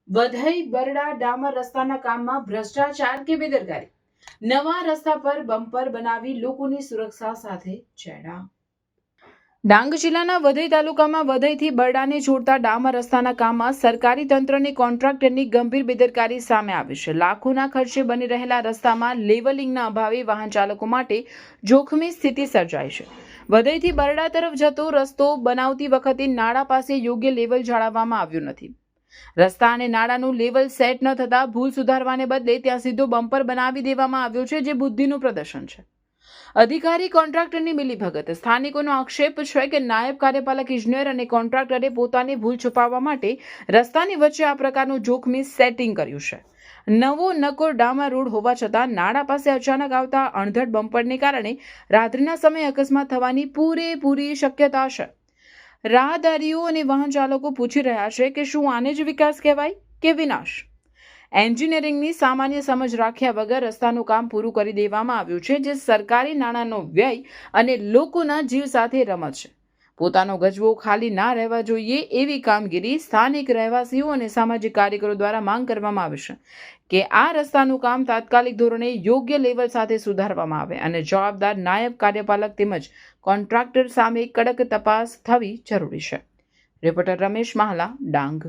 વધઈ બરડા ડામર રસ્તાના કામમાં ભ્રષ્ટાચાર કે બેદરકારી? નવા રસ્તા પર બમ્પર બનાવી લોકોની સુરક્ષા સાથે ચેડા. ડાંગ જિલ્લાના વધઈ તાલુકામાં વધઈથી બરડાને જોડતા ડામર રસ્તાના કામમાં સરકારી તંત્રની કોન્ટ્રાક્ટરની ગંભીર બેદરકારી સામે આવી છે. લાખોના ખર્ચે બની રહેલા રસ્તામાં લેવલિંગના અભાવે વાહન ચાલકો માટે જોખમી સ્થિતિ સર્જાઈ છે. વધઈથી બરડા તરફ જતો રસ્તો બનાવતી વખતે નાળા પાસે યોગ્ય લેવલ જાળવવામાં આવ્યું નથી. રસ્તા અને નાળાનું લેવલ સેટ ન થતા ભૂલ સુધારવાને બદલે ત્યાં સીધો બમ્પર બનાવી દેવામાં આવ્યો છે, જે બુદ્ધિનું પ્રદર્શન છે. અધિકારી કોન્ટ્રાક્ટરની મિલીભગત. સ્થાનિકોનો આક્ષેપ છે કે નાયબ કાર્યપાલક ઇજનેર અને કોન્ટ્રાક્ટરે પોતાની ભૂલ છુપાવવા માટે રસ્તાની વચ્ચે આ પ્રકારનું જોખમી સેટિંગ કર્યું છે. નવો નકોર ડામર રોડ હોવા છતાં નાળા પાસે અચાનક આવતા અણધડ બમ્પરને કારણે રાત્રિના સમયે અકસ્માત થવાની પૂરેપૂરી શક્યતા છે. રાહદારીઓ અને વાહન ચાલકો પૂછી રહ્યા છે કે શું આને જ વિકાસ કહેવાય કે વિનાશ? એન્જિનિયરિંગની સામાન્ય સમજ રાખ્યા વગર રસ્તાનું કામ પૂરું કરી દેવામાં આવ્યું છે, જે સરકારી નાણાંનો વ્યય અને લોકોના જીવ સાથે રમત છે. પોતાનો ગજવો ખાલી ના રહેવા જોઈએ એવી કામગીરી સ્થાનિક રહેવાસીઓ અને સામાજિક કાર્યકરો દ્વારા માંગ કરવામાં આવે છે કે આ રસ્તાનું કામ તાત્કાલિક ધોરણે યોગ્ય લેવલ સાથે સુધારવામાં આવે અને જવાબદાર નાયબ કાર્યપાલક તેમજ કોન્ટ્રાક્ટર સામે કડક તપાસ થવી જરૂરી છે. રિપોર્ટર રમેશ માહલા, ડાંગ.